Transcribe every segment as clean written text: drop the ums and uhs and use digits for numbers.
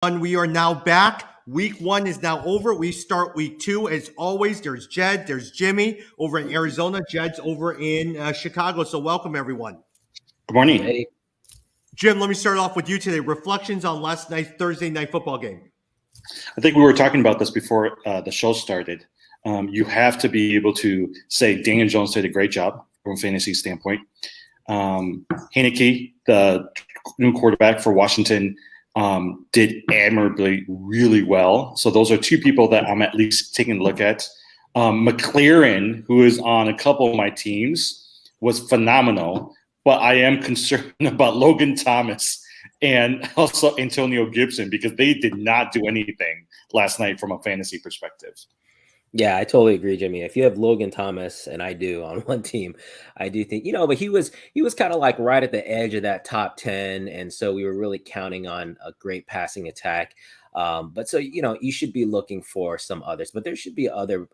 We are now back. Week 1 is now over. We start week 2. As always, there's Jed, there's Jimmy over in Arizona, Jed's over in Chicago. So welcome, everyone. Good morning. Hey. Jim, let me start off with you today. Reflections on last night's Thursday night football game. I think we were talking about this before the show started. You have to be able to say Daniel Jones did a great job from a fantasy standpoint. Heineke, the new quarterback for Washington, did admirably, really well. So those are two people that I'm at least taking a look at. McLaren, who is on a couple of my teams, was phenomenal. But I am concerned about Logan Thomas and also Antonio Gibson because they did not do anything last night from a fantasy perspective. Yeah, I totally agree, Jimmy. If you have Logan Thomas, and I do on one team, I do think, but he was kind of like right at the edge of that top 10. And so we were really counting on a great passing attack. But so, you should be looking for some others, but there should be other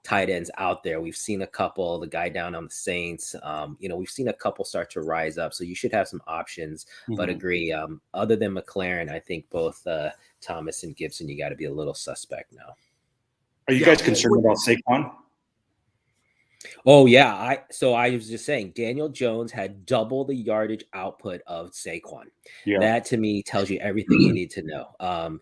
tight ends out there. We've seen a couple, the guy down on the Saints, we've seen a couple start to rise up. So you should have some options, but agree. Other than McLaren, I think both Thomas and Gibson, you got to be a little suspect now. Are you guys concerned about Saquon? Oh, yeah. I was just saying, Daniel Jones had double the yardage output of Saquon. Yeah. That, to me, tells you everything you need to know.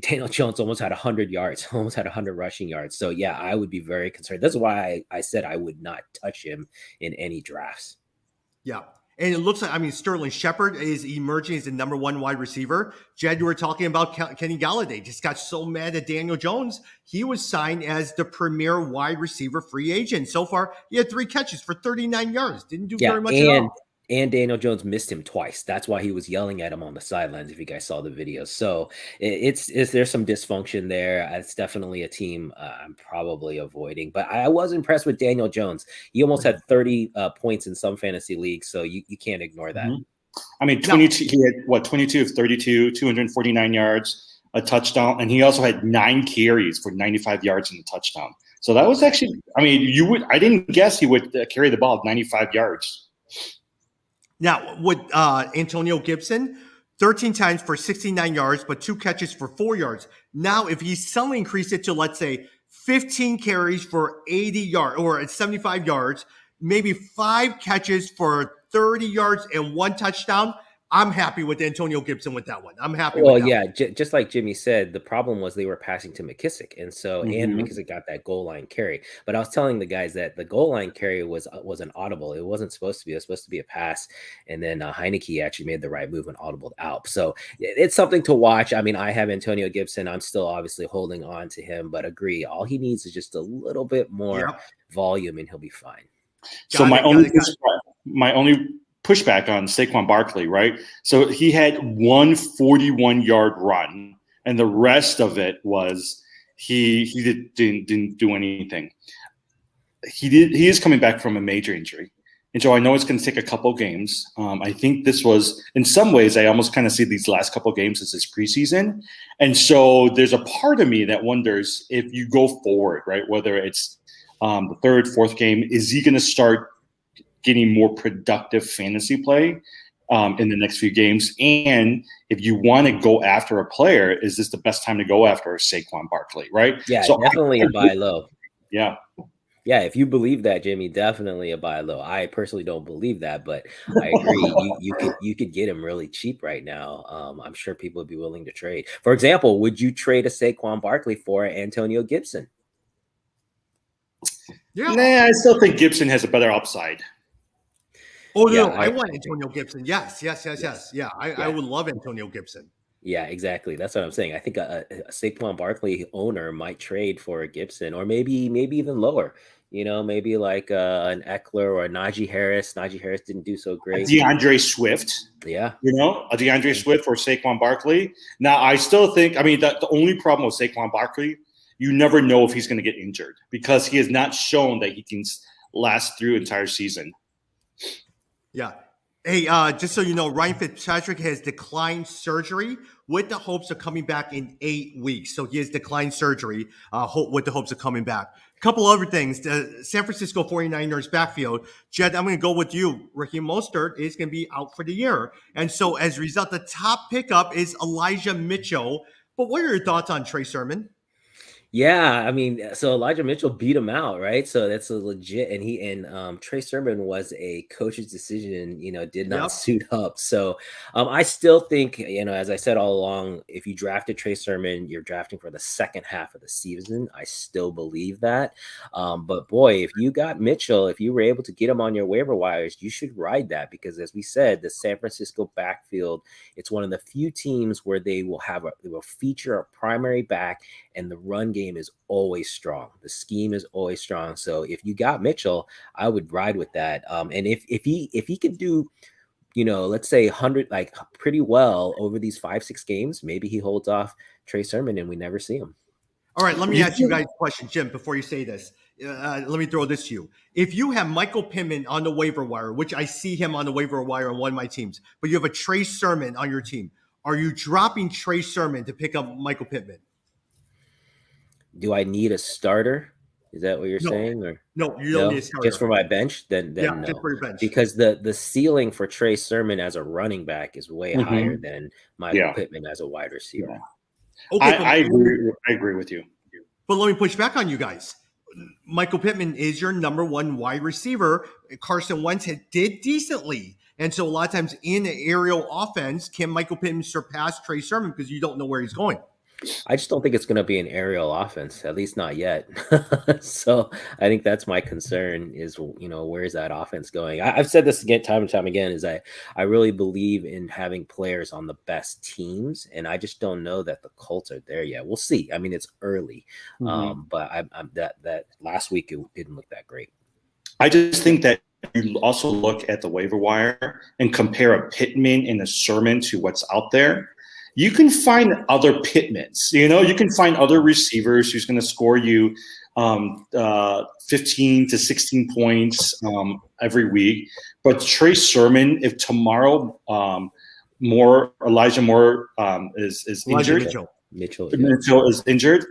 Daniel Jones almost had 100 yards, almost had 100 rushing yards. So, yeah, I would be very concerned. That's why I said I would not touch him in any drafts. Yeah. And it looks like, Sterling Shepard is emerging as the number 1 wide receiver. Jed, you were talking about Kenny Golladay. Just got so mad at Daniel Jones. He was signed as the premier wide receiver free agent. So far, he had 3 catches for 39 yards. Didn't do very much at all. And Daniel Jones missed him twice. That's why he was yelling at him on the sidelines, if you guys saw the videos. So there's some dysfunction there. It's definitely a team I'm probably avoiding. But I was impressed with Daniel Jones. He almost had 30 points in some fantasy leagues, so you can't ignore that. 22. He had 22 of 32, 249 yards, a touchdown, and he also had 9 carries for 95 yards and a touchdown. So that was actually, I didn't guess he would carry the ball 95 yards. Now, with Antonio Gibson, 13 times for 69 yards, but 2 catches for 4 yards. Now, if he's suddenly increased it to, let's say, 15 carries for 80 yards or 75 yards, maybe 5 catches for 30 yards and 1 touchdown, I'm happy with Antonio Gibson with that one. I'm happy with that one. Just like Jimmy said, the problem was they were passing to McKissick. And so, and McKissick got that goal line carry. But I was telling the guys that the goal line carry was an audible. It wasn't supposed to be. It was supposed to be a pass. And then Heineke actually made the right move and audibled out. So it's something to watch. I have Antonio Gibson. I'm still obviously holding on to him, but agree. All he needs is just a little bit more volume and he'll be fine. So my only pushback on Saquon Barkley, right? So he had 1 41-yard run, and the rest of it was he didn't do anything. He is coming back from a major injury, and so I know it's going to take a couple games. I think this was, in some ways, I almost kind of see these last couple games as this preseason, and so there's a part of me that wonders if you go forward, right? Whether it's the 3rd, 4th game, is he going to start getting more productive fantasy play in the next few games? And if you want to go after a player, is this the best time to go after Saquon Barkley, right? Yeah, so definitely a buy low. Yeah. Yeah, if you believe that, Jimmy, definitely a buy low. I personally don't believe that, but I agree. You could get him really cheap right now. I'm sure people would be willing to trade. For example, would you trade a Saquon Barkley for Antonio Gibson? Yeah. Nah, I still think Gibson has a better upside. Oh, no, I want Antonio Gibson. Yes. Yeah, I would love Antonio Gibson. Yeah, exactly. That's what I'm saying. I think a Saquon Barkley owner might trade for a Gibson, or maybe even lower. Maybe like an Eckler or a Najee Harris. Najee Harris didn't do so great. DeAndre Swift. Yeah. A DeAndre Swift or Saquon Barkley. Now, I still think, the only problem with Saquon Barkley, you never know if he's going to get injured because he has not shown that he can last through entire season. Yeah. Hey, just so you know, Ryan Fitzpatrick has declined surgery with the hopes of coming back in 8 weeks. So he has declined surgery with the hopes of coming back. A couple other things. The San Francisco 49ers backfield. Jed, I'm going to go with you. Raheem Mostert is going to be out for the year. And so as a result, the top pickup is Elijah Mitchell. But what are your thoughts on Trey Sermon? Yeah, I mean, so Elijah Mitchell beat him out, right? So that's a legit, and Trey Sermon was a coach's decision, did not Yep. suit up. So I still think, as I said all along, if you drafted Trey Sermon, you're drafting for the second half of the season. I still believe that. But boy, if you got Mitchell, if you were able to get him on your waiver wires, you should ride that because, as we said, the San Francisco backfield, it's one of the few teams where they will feature a primary back, and the run game is always strong. The scheme is always strong. So if you got Mitchell, I would ride with that. And if he can do, let's say 100, like pretty well over these 5-6 games, maybe he holds off Trey Sermon and we never see him. All right, let me ask you guys a question, Jim, before you say this. Let me throw this to you. If you have Michael Pittman on the waiver wire, which I see him on the waiver wire on one of my teams, but you have a Trey Sermon on your team, are you dropping Trey Sermon to pick up Michael Pittman? Do I need a starter? Is that what you're saying? Or no, you don't need a starter. Just for my bench? Then yeah, no. just for your bench. Because the ceiling for Trey Sermon as a running back is way higher than Michael Pittman as a wide receiver. Yeah. Okay, I agree with you. But let me push back on you guys. Michael Pittman is your number one wide receiver. Carson Wentz did decently. And so a lot of times in an aerial offense, can Michael Pittman surpass Trey Sermon because you don't know where he's going? I just don't think it's going to be an aerial offense, at least not yet. So I think that's my concern is, where is that offense going? I've said this again, time and time again, is I really believe in having players on the best teams. And I just don't know that the Colts are there yet. We'll see. I mean, it's early, but I'm that last week, it didn't look that great. I just think that you also look at the waiver wire and compare a Pittman and a Sermon to what's out there. You can find other Pittmans, you can find other receivers who's going to score you 15 to 16 points every week. But Trey Sermon, if tomorrow Elijah Moore is injured, Mitchell is injured,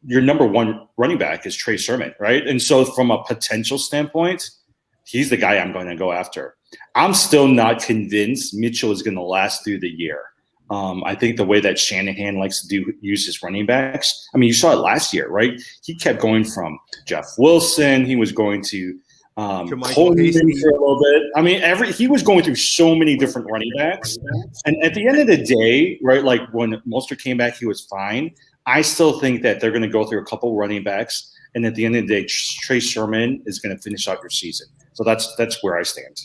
your number one running back is Trey Sermon, right? And so from a potential standpoint, he's the guy I'm going to go after. I'm still not convinced Mitchell is going to last through the year. I think the way that Shanahan likes to use his running backs, I mean, you saw it last year, right? He kept going from Jeff Wilson. He was going to Coleman for a little bit. I mean, he was going through so many different running backs. And at the end of the day, right, like when Mostert came back, he was fine. I still think that they're going to go through a couple running backs. And at the end of the day, Trey Sermon is going to finish out your season. So that's where I stand.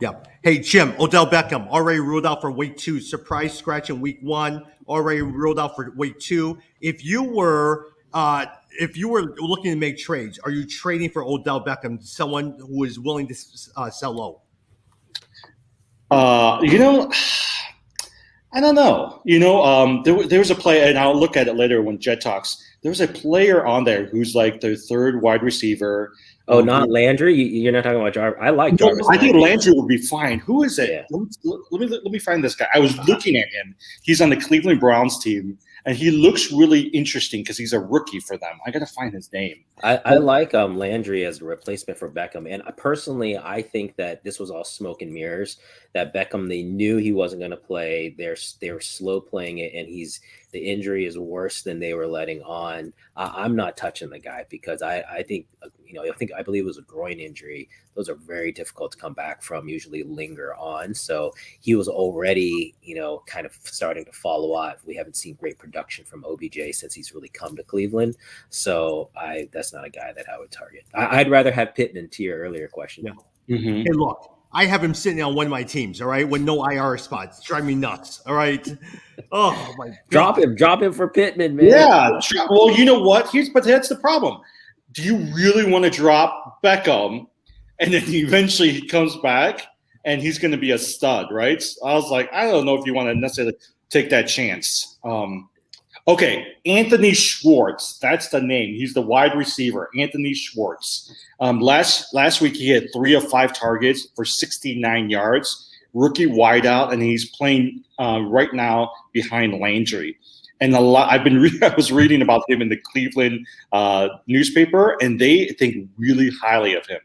Yeah. Hey, Jim, Odell Beckham already ruled out for week 2. Surprise scratch in week 1. Already ruled out for week 2. If you were looking to make trades, are you trading for Odell Beckham, someone who is willing to sell low? I don't know. There was a player, and I'll look at it later when Jet talks. There was a player on there who's like their third wide receiver. Oh, not Landry? You're not talking about Jarvis? I like Jarvis. I think Landry would be fine. Who is it? Yeah. Let me find this guy. I was looking at him. He's on the Cleveland Browns team, and he looks really interesting because he's a rookie for them. I got to find his name. I like Landry as a replacement for Beckham. And personally, I think that this was all smoke and mirrors, that Beckham, they knew he wasn't going to play. They were slow playing it, and the injury is worse than they were letting on. I'm not touching the guy because I think, I believe it was a groin injury. Those are very difficult to come back from, usually linger on. So he was already, kind of starting to follow off. We haven't seen great production from OBJ since he's really come to Cleveland. So that's not a guy that I would target. I'd rather have Pittman, to your earlier question. Yeah. Mm-hmm. Hey, look, I have him sitting on one of my teams, all right, with no IR spots. It's driving me nuts, all right? Oh, my God. Drop him for Pittman, man. Yeah. Well, you know what? But that's the problem. Do you really want to drop Beckham and then eventually he comes back and he's going to be a stud, right? I was like, I don't know if you want to necessarily take that chance. Okay, Anthony Schwartz. That's the name. He's the wide receiver, Anthony Schwartz. Last week he had 3 of 5 targets for 69 yards. Rookie wideout, and he's playing right now behind Landry. And I was reading about him in the Cleveland newspaper, and they think really highly of him.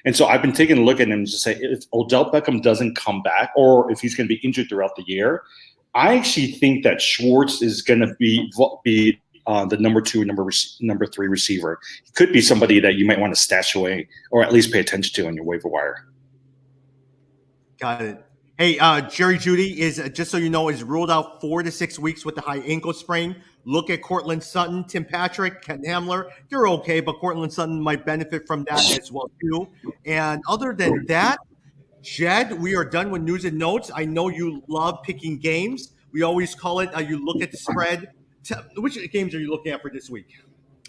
And so I've been taking a look at him to say if Odell Beckham doesn't come back, or if he's going to be injured throughout the year, I actually think that Schwartz is going to be the number 2, number 3 receiver. He could be somebody that you might want to stash away or at least pay attention to on your waiver wire. Got it. Hey, Jerry Jeudy is, just so you know, is ruled out 4 to 6 weeks with the high ankle sprain. Look at Cortland Sutton, Tim Patrick, Ken Hamler. They're okay, but Cortland Sutton might benefit from that as well, too. And other than that, Jed, we are done with news and notes. I know you love picking games. We always call it, you look at the spread. Which games are you looking at for this week?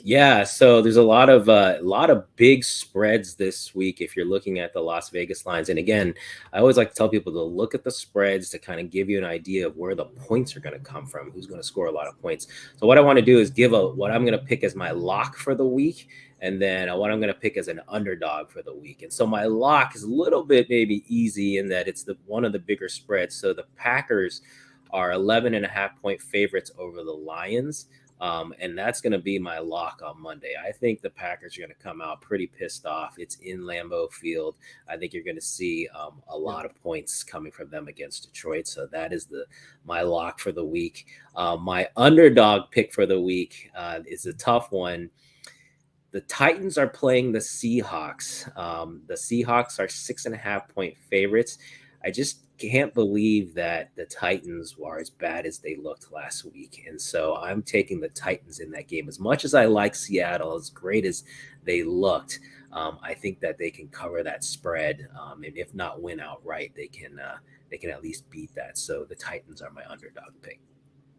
Yeah, so there's a lot of big spreads this week if you're looking at the Las Vegas lines. And again, I always like to tell people to look at the spreads to kind of give you an idea of where the points are going to come from, who's going to score a lot of points. So what I want to do is give what I'm going to pick as my lock for the week, and then what I'm going to pick as an underdog for the week. And so my lock is a little bit maybe easy in that it's one of the bigger spreads. So the Packers are 11.5-point favorites over the Lions. And that's going to be my lock on Monday. I think the Packers are going to come out pretty pissed off. It's in Lambeau Field. I think you're going to see a lot of points coming from them against Detroit. So that is my lock for the week. My underdog pick for the week is a tough one. The Titans are playing the Seahawks. The Seahawks are 6.5-point favorites. I just can't believe that the Titans were as bad as they looked last week. And so I'm taking the Titans in that game. As much as I like Seattle, as great as they looked, I think that they can cover that spread. And if not win outright, they can at least beat that. So the Titans are my underdog pick.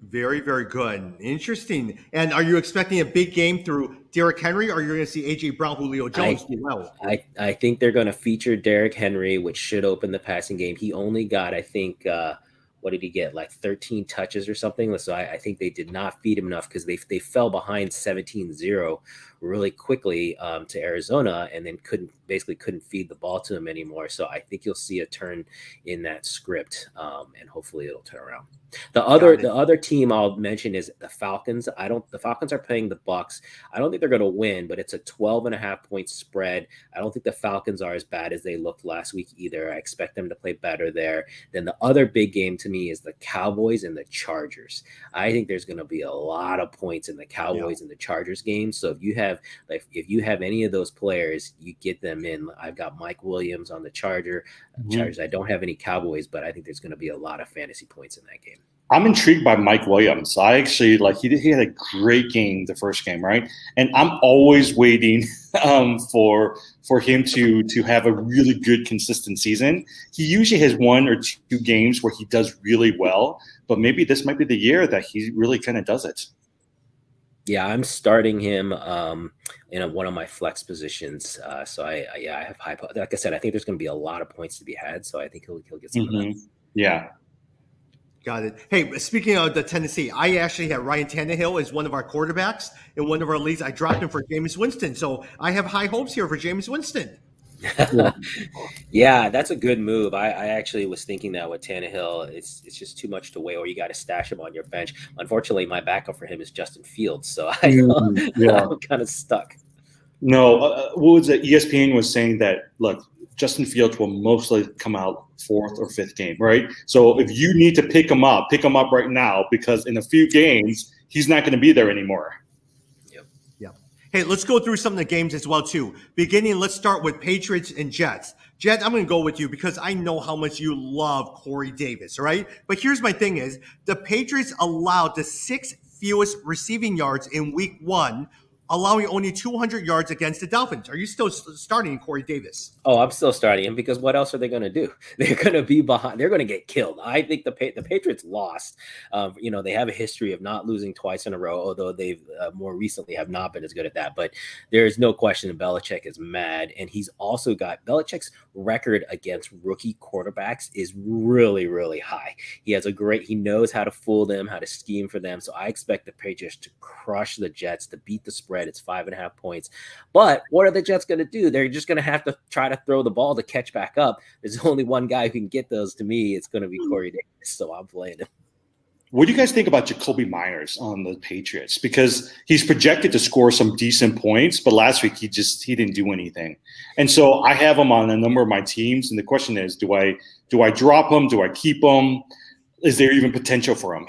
Very, very good. Interesting. And are you expecting a big game through Derrick Henry, or are you going to see A.J. Brown, Julio Jones do well? I think they're going to feature Derrick Henry, which should open the passing game. He only got, I think, what did he get? Like 13 touches or something. So I think they did not feed him enough because they fell behind 17-0 really quickly to Arizona, and then couldn't feed the ball to him anymore. So I think you'll see a turn in that script, and hopefully it'll turn around. The other team I'll mention is the Falcons. The Falcons are playing the Bucks. I don't think they're going to win, but it's a 12.5-point spread. I don't think the Falcons are as bad as they looked last week either. I expect them to play better there. Then the other big game to me is the Cowboys and the Chargers. I think there's going to be a lot of points in the Cowboys and the Chargers game. So if you have any of those players, you get them in. I've got Mike Williams on the Chargers. I don't have any Cowboys, but I think there's going to be a lot of fantasy points in that game. I'm intrigued by Mike Williams. I actually he had a great game the first game, right? And I'm always waiting for him to have a really good, consistent season. He usually has 1 or 2 games where he does really well, but maybe this might be the year that he really kind of does it. Yeah, I'm starting him in one of my flex positions. So I have high. Like I said, I think there's going to be a lot of points to be had. So I think he'll get some of that. Yeah. Got it. Hey, speaking of the Tennessee, I actually have Ryan Tannehill as one of our quarterbacks in one of our leagues. I dropped him for Jameis Winston. So I have high hopes here for Jameis Winston. Yeah, that's a good move. I actually was thinking that with Tannehill, it's just too much to weigh, or you got to stash him on your bench. Unfortunately, my backup for him is Justin Fields. So I'm kind of stuck. No, what was it? ESPN was saying that, look, Justin Fields will mostly come out 4th or 5th game, right? So if you need to pick him up right now, because in a few games, he's not going to be there anymore. Yep. Hey, let's go through some of the games as well, too. Let's start with Patriots and Jets. Jed, I'm going to go with you because I know how much you love Corey Davis, right? But here's my thing is, the Patriots allowed the 6th fewest receiving yards in week 1 allowing only 200 yards against the Dolphins. Are you still starting Corey Davis? Oh, I'm still starting him because what else are they going to do? They're going to be behind. They're going to get killed. I think the Patriots lost. They have a history of not losing twice in a row, although they've more recently have not been as good at that. But there's no question that Belichick is mad. And he's also got Belichick's record against rookie quarterbacks is really, really high. He knows how to fool them, how to scheme for them. So I expect the Patriots to crush the Jets, to beat the spread. It's 5.5 points. But what are the Jets going to do? They're just going to have to try to throw the ball to catch back up. There's only one guy who can get those. To me, it's going to be Corey Davis. So I'm playing him. What do you guys think about Jacoby Myers on the Patriots? Because he's projected to score some decent points, but last week he didn't do anything. And so I have him on a number of my teams. And the question is, do I drop him? Do I keep him? Is there even potential for him?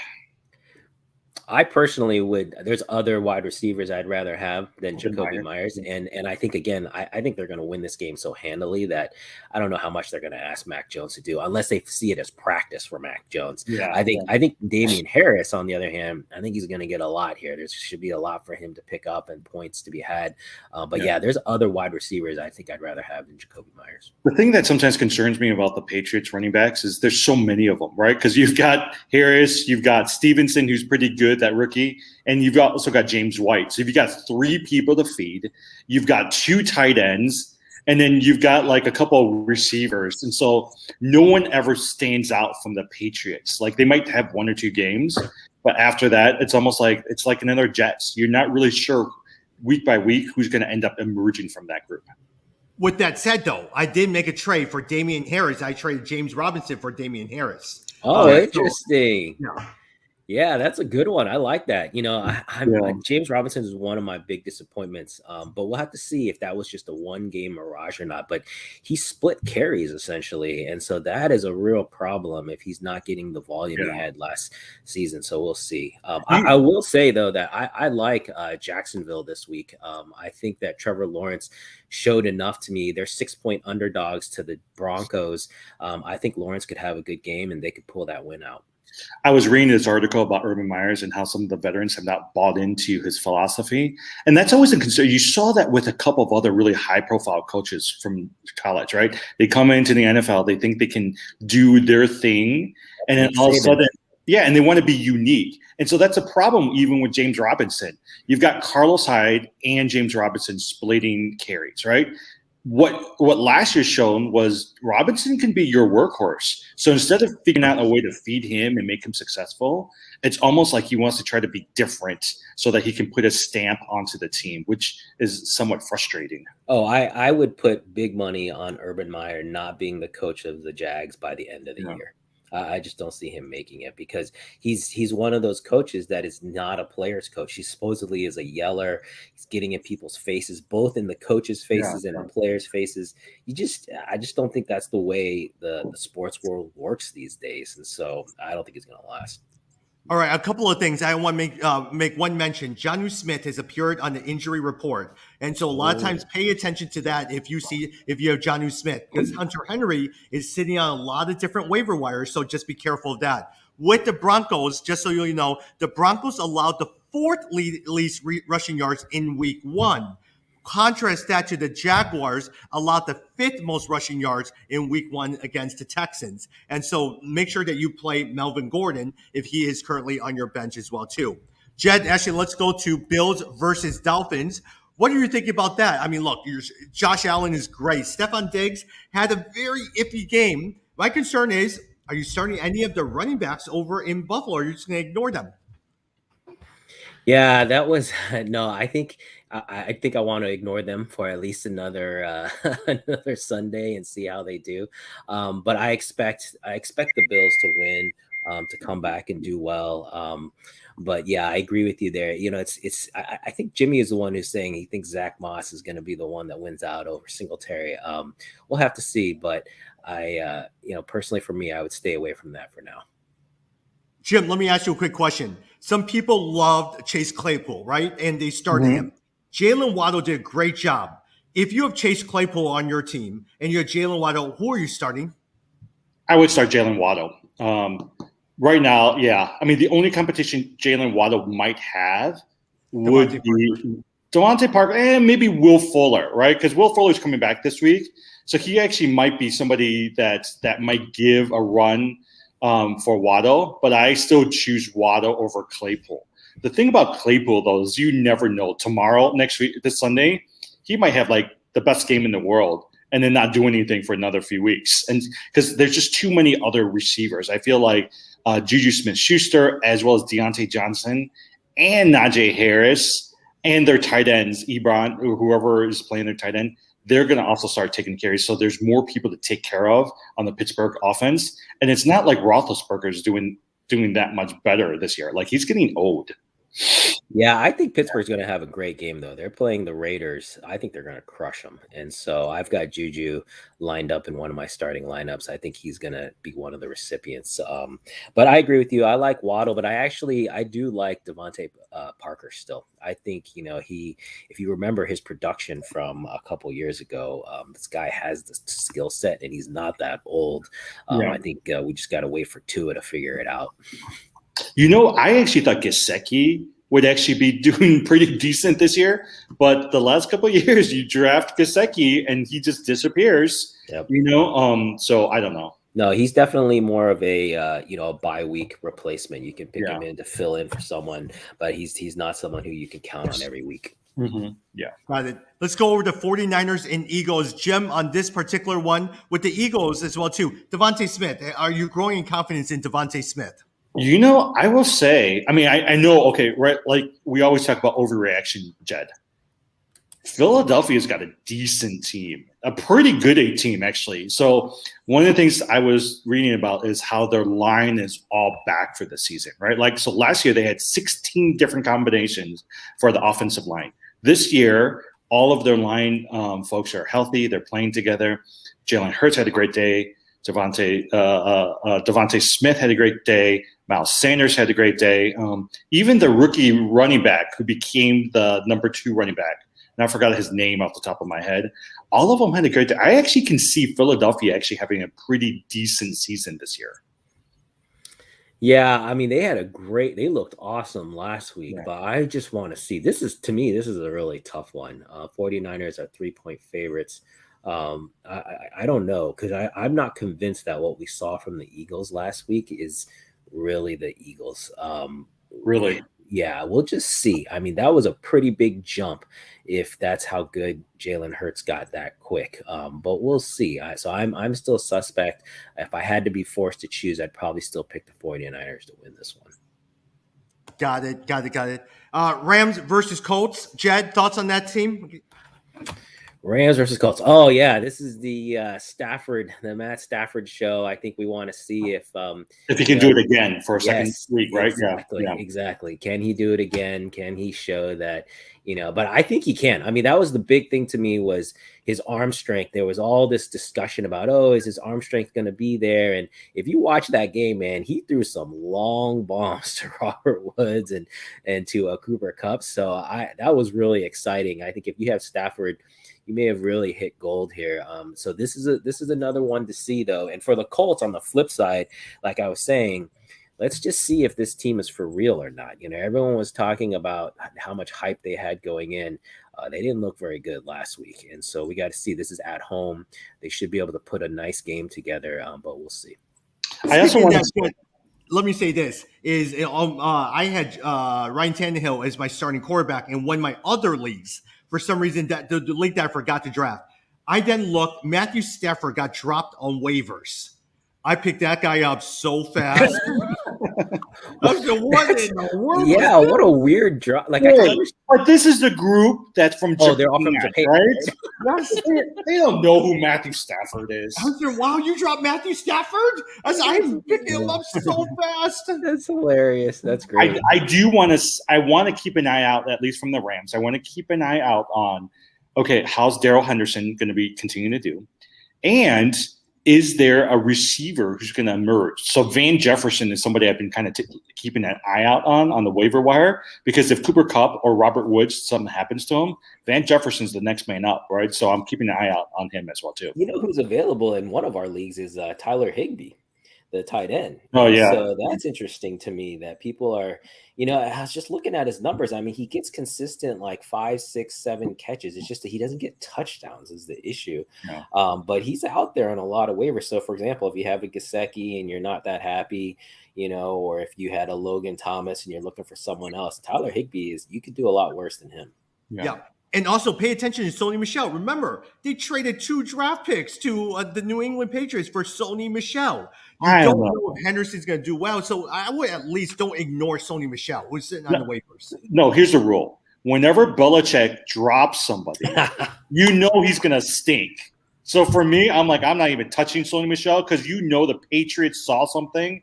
I personally would. There's other wide receivers I'd rather have than Jacoby Myers, and I think again, I think they're going to win this game so handily that I don't know how much they're going to ask Mac Jones to do unless they see it as practice for Mac Jones. Yeah, I think Damian Harris, on the other hand, I think he's going to get a lot here. There should be a lot for him to pick up and points to be had. But there's other wide receivers I think I'd rather have than Jacoby Myers. The thing that sometimes concerns me about the Patriots running backs is there's so many of them, right? Because you've got Harris, you've got Stevenson, who's pretty good, that rookie, and you've also got James White. So you've got 3 people to feed. You've got 2 tight ends, and then you've got like a couple of receivers. And so no one ever stands out from the Patriots. Like they might have 1 or 2 games, but after that, it's almost like it's like another Jets. You're not really sure week by week who's going to end up emerging from that group. With that said, though, I did make a trade for Damian Harris. I traded James Robinson for Damian Harris. Oh, interesting. So, Yeah, that's a good one. I like that. James Robinson is one of my big disappointments, but we'll have to see if that was just a one-game mirage or not. But he split carries essentially, and so that is a real problem if he's not getting the volume he had last season. So we'll see. I will say though that I like Jacksonville this week. I think that Trevor Lawrence showed enough to me. They're 6-point underdogs to the Broncos. I think Lawrence could have a good game and they could pull that win out. I was reading this article about Urban Myers and how some of the veterans have not bought into his philosophy. And that's always a concern. You saw that with a couple of other really high-profile coaches from college, right? They come into the NFL, they think they can do their thing, and then all of a sudden, and they want to be unique. And so that's a problem even with James Robinson. You've got Carlos Hyde and James Robinson splitting carries, right? What last year shown was Robinson can be your workhorse. So instead of figuring out a way to feed him and make him successful, it's almost like he wants to try to be different so that he can put a stamp onto the team, which is somewhat frustrating. Oh, I would put big money on Urban Meyer not being the coach of the Jags by the end of the year. I just don't see him making it because he's one of those coaches that is not a player's coach. He supposedly is a yeller. He's getting in people's faces, both in the coaches' faces and the players' faces. I just don't think that's the way the sports world works these days. And so I don't think it's going to last. All right, a couple of things. I want to make one mention. Jonnu Smith has appeared on the injury report. And so a lot of times pay attention to that if you have Jonnu Smith, because Hunter Henry is sitting on a lot of different waiver wires. So just be careful of that. With the Broncos, just so you know, the Broncos allowed the 4th least rushing yards in week 1. Contrast that to the Jaguars allowed the 5th most rushing yards in week 1 against the Texans. And so make sure that you play Melvin Gordon if he is currently on your bench as well too. Jed, actually, let's go to Bills versus Dolphins. What are you thinking about that? I mean, look, Josh Allen is great. Stephon Diggs had a very iffy game. My concern is, are you starting any of the running backs over in Buffalo, or are you just going to ignore them? Yeah, that was no. I think I want to ignore them for at least another another Sunday and see how they do. But I expect the Bills to win, to come back and do well. But yeah, I agree with you there. I think Jimmy is the one who's saying he thinks Zach Moss is going to be the one that wins out over Singletary. We'll have to see, but I personally for me, I would stay away from that for now. Jim, let me ask you a quick question. Some people loved Chase Claypool, right? And they started him. Jalen Waddle did a great job. If you have Chase Claypool on your team and you have Jalen Waddle, who are you starting? I would start Jalen Waddle. Right now, yeah. I mean, the only competition Jalen Waddle might have would be Devontae Parker, and maybe Will Fuller, right? Because Will Fuller's coming back this week. So he actually might be somebody that might give a run for Waddle, but I still choose Waddle over Claypool. The thing about Claypool, though, is you never know. Tomorrow, next week, this Sunday, he might have like the best game in the world and then not do anything for another few weeks. And because there's just too many other receivers. I feel like Juju Smith-Schuster, as well as Deontay Johnson and Najee Harris, and their tight ends, Ebron, or whoever is playing their tight end, they're going to also start taking carries. So there's more people to take care of on the Pittsburgh offense. And it's not like Roethlisberger is doing that much better this year. Like, he's getting old. Yeah, I think Pittsburgh's going to have a great game, though. They're playing the Raiders. I think they're going to crush them. And so I've got Juju lined up in one of my starting lineups. I think he's going to be one of the recipients. But I agree with you. I like Waddle, but I do like Devontae Parker still. I think, if you remember his production from a couple years ago, this guy has the skill set and he's not that old. I think we just got to wait for Tua to figure it out. I actually thought Gesicki would actually be doing pretty decent this year, but the last couple of years you draft Gesicki and he just disappears. Yep. So I don't know. No, he's definitely more of a bye week replacement. You can pick him in to fill in for someone, but he's not someone who you can count on every week. Mm-hmm. Yeah. Got it. Let's go over the 49ers and Eagles. Jim, on this particular one with the Eagles as well too. Devontae Smith, are you growing in confidence in Devontae Smith? I will say, I know, okay, right, like we always talk about overreaction, Jed. Philadelphia's got a decent team, a pretty good team, actually. So one of the things I was reading about is how their line is all back for the season, right? Like, so last year they had 16 different combinations for the offensive line. This year, all of their line folks are healthy. They're playing together. Jalen Hurts had a great day. Devontae Smith had a great day. Miles Sanders had a great day. Even the rookie running back who became the number 2 running back, and I forgot his name off the top of my head, all of them had a great day. I actually can see Philadelphia actually having a pretty decent season this year. Yeah, they looked awesome last week, but I just want to see, this is a really tough one. 49ers are 3-point favorites. I don't know, because I'm not convinced that what we saw from the Eagles last week is really the Eagles. Really? Yeah, we'll just see. That was a pretty big jump if that's how good Jalen Hurts got that quick. But we'll see. So I'm still suspect. If I had to be forced to choose, I'd probably still pick the 49ers to win this one. Got it. Rams versus Colts. Jed, thoughts on that team? Rams versus Colts. Oh yeah, this is the Matt Stafford show. I think we want to see if he can do it again for a second week, right? Exactly. Can he do it again? Can he show that? But I think he can. That was the big thing to me, was his arm strength. There was all this discussion about, is his arm strength going to be there? And if you watch that game, man, he threw some long bombs to Robert Woods and to Cooper Kupp. So that was really exciting. I think if you have Stafford, you may have really hit gold here. So this is another one to see, though. And for the Colts, on the flip side, like I was saying, let's just see if this team is for real or not. Everyone was talking about how much hype they had going in. They didn't look very good last week. And so we got to see. This is at home. They should be able to put a nice game together, but we'll see. I also want to let me say this is I had Ryan Tannehill as my starting quarterback in one of my other leagues. For some reason, that the league that I forgot to draft. I then looked. Matthew Stafford got dropped on waivers. I picked that guy up so fast. What in the world? Yeah, what a weird drop. Like, but this is the group that's from Japan, they're all from Japan, right? They don't know who Matthew Stafford is. I was there, wow, you dropped Matthew Stafford? I picked him up so fast. That's hilarious. That's great. I want to keep an eye out, at least from the Rams. I want to keep an eye out on, how's Darrell Henderson going to be continuing to do? And is there a receiver who's going to emerge? So Van Jefferson is somebody I've been kind of keeping an eye out on the waiver wire, because if Cooper Kupp or Robert Woods, something happens to him, Van Jefferson's the next man up, right? So I'm keeping an eye out on him as well, too. Who's available in one of our leagues is Tyler Higbee. the tight end. Oh, yeah. So that's interesting to me that people are, I was just looking at his numbers. I mean, he gets consistent like 5, 6, 7 catches. It's just that he doesn't get touchdowns is the issue. No. But he's out there on a lot of waivers. So for example, if you have a Gesicki and you're not that happy, or if you had a Logan Thomas and you're looking for someone else, Tyler Higbee you could do a lot worse than him. Yeah. And also pay attention to Sony Michel. Remember, they traded 2 draft picks to the New England Patriots for Sony Michel. You don't know if Henderson's going to do well, so I would at least don't ignore Sony Michel, who's sitting on the waivers. No, here's the rule. Whenever Belichick drops somebody, he's going to stink. So for me, I'm not even touching Sony Michel because the Patriots saw something,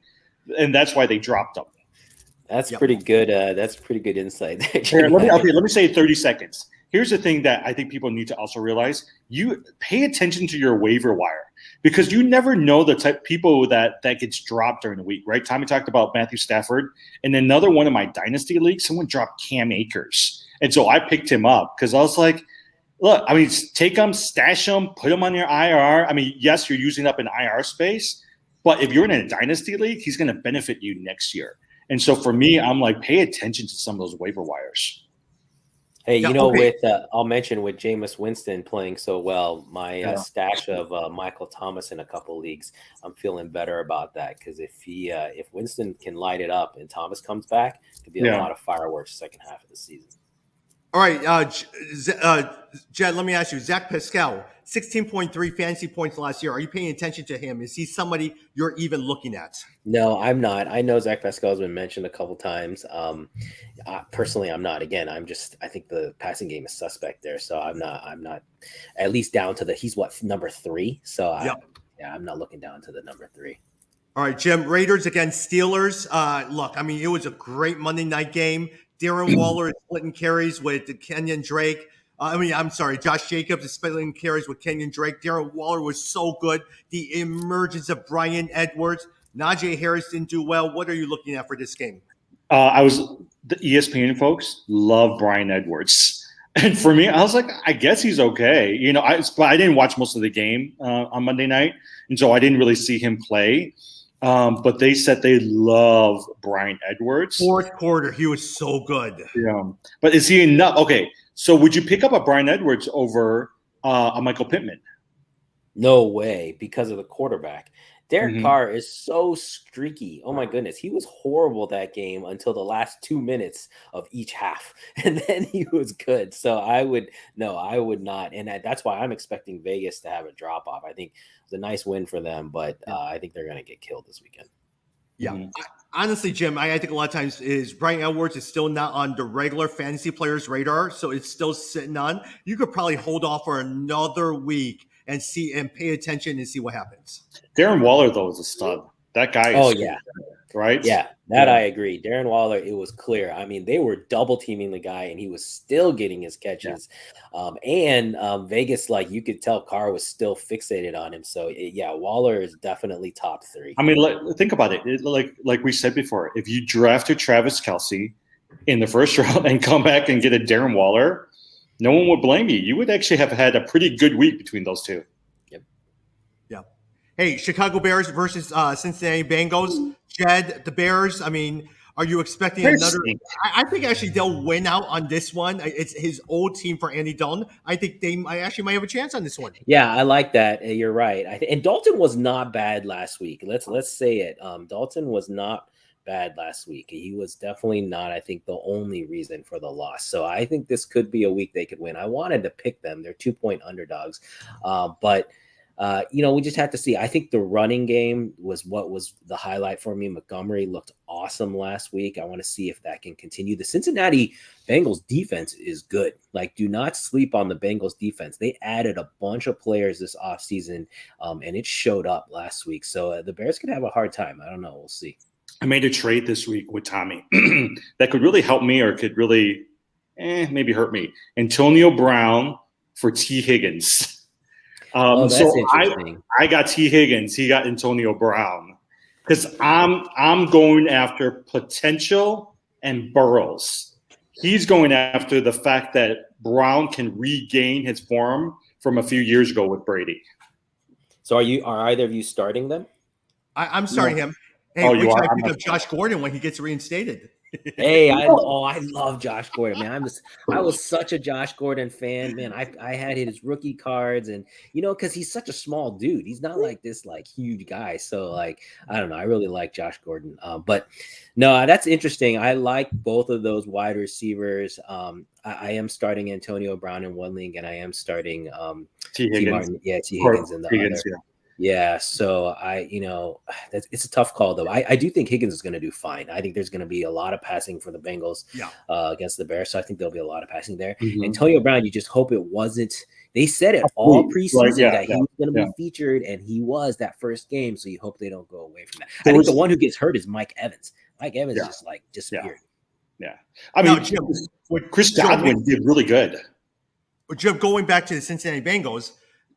and that's why they dropped him. That's pretty good. That's pretty good insight. Here, let me say 30 seconds. Here's the thing that I think people need to also realize. You pay attention to your waiver wire because you never know the type of people that gets dropped during the week, right? Tommy talked about Matthew Stafford. And another one of my dynasty leagues, someone dropped Cam Akers. And so I picked him up because I was like, look, I mean, take him, stash him, put him on your IR. I mean, yes, you're using up an IR space, but if you're in a dynasty league, he's going to benefit you next year. And so for me, I'm like, pay attention to some of those waiver wires. Hey, I'll mention with Jameis Winston playing so well, my stash of Michael Thomas in a couple leagues, I'm feeling better about that because if Winston can light it up and Thomas comes back, it could be a lot of fireworks second half of the season. All right, Jed, let me ask you, Zach Pascal, 16.3 fantasy points last year. Are you paying attention to him? Is he somebody you're even looking at? No, I'm not. I know Zach Pascal has been mentioned a couple times. Personally, I'm not. Again, I think the passing game is suspect there. So I'm not at least down to he's number 3. So I'm not looking down to the number 3. All right, Jim, Raiders against Steelers. Look, I mean, it was a great Monday night game. Darren Waller is splitting carries with Kenyon Drake. Josh Jacobs is splitting carries with Kenyon Drake. Darren Waller was so good. The emergence of Brian Edwards. Najee Harris didn't do well. What are you looking at for this game? The ESPN folks love Brian Edwards. And for me, I was like, I guess he's okay. I didn't watch most of the game on Monday night. And so I didn't really see him play. But they said they love Brian Edwards. Fourth quarter, he was so good. Yeah, but is he enough? Okay, so would you pick up a Brian Edwards over a Michael Pittman? No way, because of the quarterback. Derek Carr is so streaky. Oh my goodness, he was horrible that game until the last 2 minutes of each half, and then he was good. So I would not, and that's why I'm expecting Vegas to have a drop off. I think it's a nice win for them, but I think they're going to get killed this weekend. Yeah, honestly, Jim, I think a lot of times is Brian Edwards is still not on the regular fantasy players' radar, so it's still sitting on. You could probably hold off for another week and see and pay attention and see what happens. Darren Waller, though, is a stud. That guy is right? Yeah, I agree. Darren Waller, it was clear. I mean, they were double teaming the guy, and he was still getting his catches. Vegas, you could tell Carr was still fixated on him. So, Waller is definitely top 3. I mean, think about it. Like we said before, if you drafted Travis Kelce in the first round and come back and get a Darren Waller, no one would blame you. You would actually have had a pretty good week between those two. Yep. Yeah. Hey, Chicago Bears versus Cincinnati Bengals. Jed, the Bears, I mean, are you expecting another? I think actually they'll win out on this one. It's his old team for Andy Dalton. I think they might have a chance on this one. Yeah, I like that. You're right. And Dalton was not bad last week. Let's say it. Dalton was not bad last week. He was definitely not, I think, the only reason for the loss. So I think this could be a week they could win. I wanted to pick them. They're 2-point underdogs. But we just had to see. I think the running game was what was the highlight for me. Montgomery looked awesome last week. I want to see if that can continue. The Cincinnati Bengals defense is good. Do not sleep on the Bengals defense. They added a bunch of players this offseason, and it showed up last week. So the Bears could have a hard time. I don't know. We'll see. I made a trade this week with Tommy that could really help me or could really maybe hurt me. Antonio Brown for T. Higgins. That's interesting. I got T. Higgins. He got Antonio Brown because I'm going after potential and Burrows. He's going after the fact that Brown can regain his form from a few years ago with Brady. So are either of you starting them? I'm starting him. Hey, Oh, wait you till are. I pick up Josh Gordon when he gets reinstated. Hey, I love Josh Gordon, man. I was such a Josh Gordon fan, man. I had his rookie cards, and because he's such a small dude, he's not like this like huge guy. So like I don't know, I really like Josh Gordon. But no, that's interesting. I like both of those wide receivers. I am starting Antonio Brown in one league, and I am starting T. T. Higgins. Martin, T. Higgins in the Higgins, other. Yeah, so it's a tough call though. I do think Higgins is going to do fine. I think there's going to be a lot of passing for the Bengals against the Bears, so I think there'll be a lot of passing there. Mm-hmm. Antonio Brown, you just hope it wasn't. They said it all preseason that he was going to be featured, and he was that first game. So you hope they don't go away from that. I think the one who gets hurt is Mike Evans. Mike Evans just like disappeared. Yeah. I mean, Jim, Chris Godwin did really good. Jim, going back to the Cincinnati Bengals,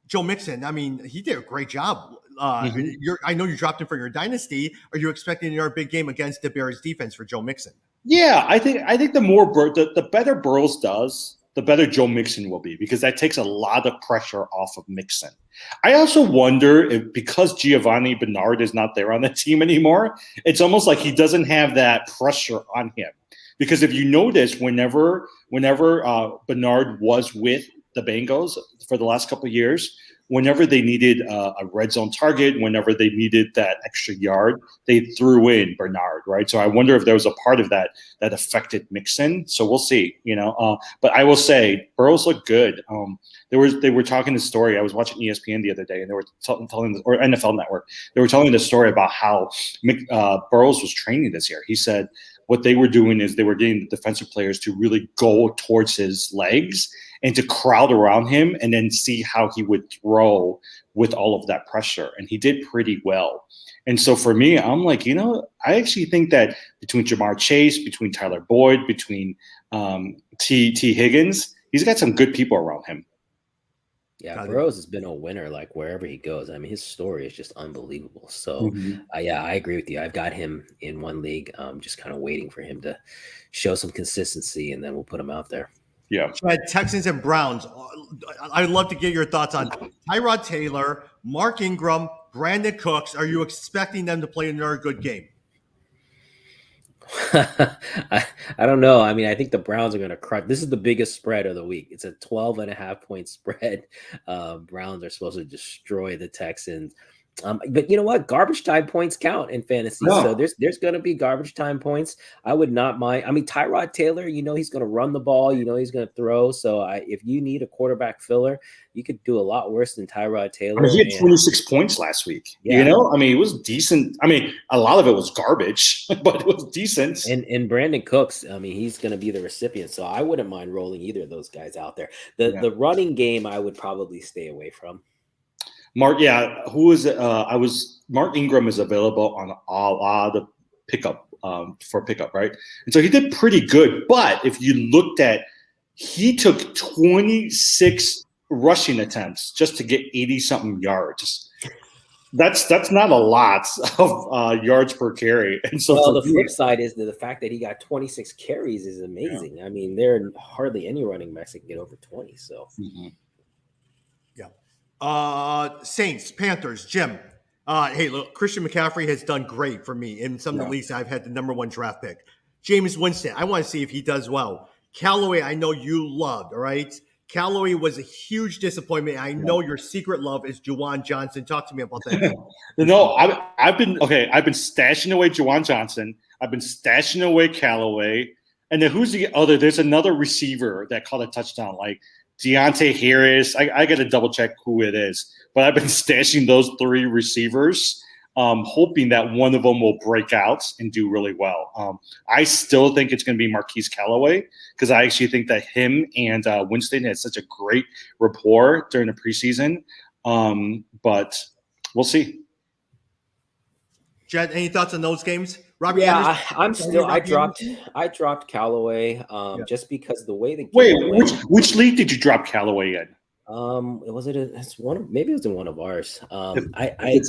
Joe Mixon, I mean, he did a great job. I know you dropped him for your dynasty. Are you expecting another big game against the Bears defense for Joe Mixon? Yeah, I think the more the better Burrows does, the better Joe Mixon will be, because that takes a lot of pressure off of Mixon. I also wonder if, because Giovanni Bernard is not there on the team anymore, it's almost like he doesn't have that pressure on him. Because if you notice, whenever Bernard was with the Bengals for the last couple of years, whenever they needed a red zone target, whenever they needed that extra yard, they threw in Bernard, right? So I wonder if there was a part of that affected Mixon. So we'll see, But I will say, Burrows looked good. They were talking the story. I was watching ESPN the other day, and they were telling, or NFL Network, they were telling the story about how Burrows was training this year. He said what they were doing is they were getting the defensive players to really go towards his legs and to crowd around him and then see how he would throw with all of that pressure. And he did pretty well. And so for me, I'm like, I actually think that between Jamar Chase, between Tyler Boyd, between T. Higgins, he's got some good people around him. Yeah, Burrows has been a winner like wherever he goes. I mean, his story is just unbelievable. So, I agree with you. I've got him in one league, just kind of waiting for him to show some consistency, and then we'll put him out there. Yeah. Texans and Browns. I'd love to get your thoughts on Tyrod Taylor, Mark Ingram, Brandon Cooks. Are you expecting them to play another good game? I don't know. I mean, I think the Browns are going to crush. This is the biggest spread of the week. It's a 12.5-point spread. Browns are supposed to destroy the Texans. But you know what? Garbage time points count in fantasy. No. So there's going to be garbage time points. I would not mind. I mean, Tyrod Taylor, he's going to run the ball. He's going to throw. So if you need a quarterback filler, you could do a lot worse than Tyrod Taylor. He had 26 points last week. Yeah. I mean, it was decent. I mean, a lot of it was garbage, but it was decent. And Brandon Cooks, I mean, he's going to be the recipient. So I wouldn't mind rolling either of those guys out there. The running game, I would probably stay away from. Mark, who is it? Mark Ingram is available on the pickup for pickup, right? And so he did pretty good. But if you looked at, he took 26 rushing attempts just to get 80-something yards. That's not a lot of yards per carry. And so the flip side is the fact that he got 26 carries is amazing. Yeah. I mean, there are hardly any running backs that can get over 20. So. Mm-hmm. Saints, Panthers, Jim. Hey, look, Christian McCaffrey has done great for me. In some of the leagues, I've had the number one draft pick. Jameis Winston, I want to see if he does well. Callaway, I know you loved, all right? Callaway was a huge disappointment. I know your secret love is Juwan Johnson. Talk to me about that. No, I've been stashing away Juwan Johnson. I've been stashing away Callaway. And then who's the other? There's another receiver that caught a touchdown, like Deontay Harris. I got to double check who it is, but I've been stashing those three receivers, hoping that one of them will break out and do really well. I still think it's going to be Marquise Callaway, because I actually think that him and Winston had such a great rapport during the preseason. But we'll see. Jed, any thoughts on those games? Robert I dropped Callaway just because the way the game went. Which league did you drop Callaway in? It's one. Maybe it was in one of ours. I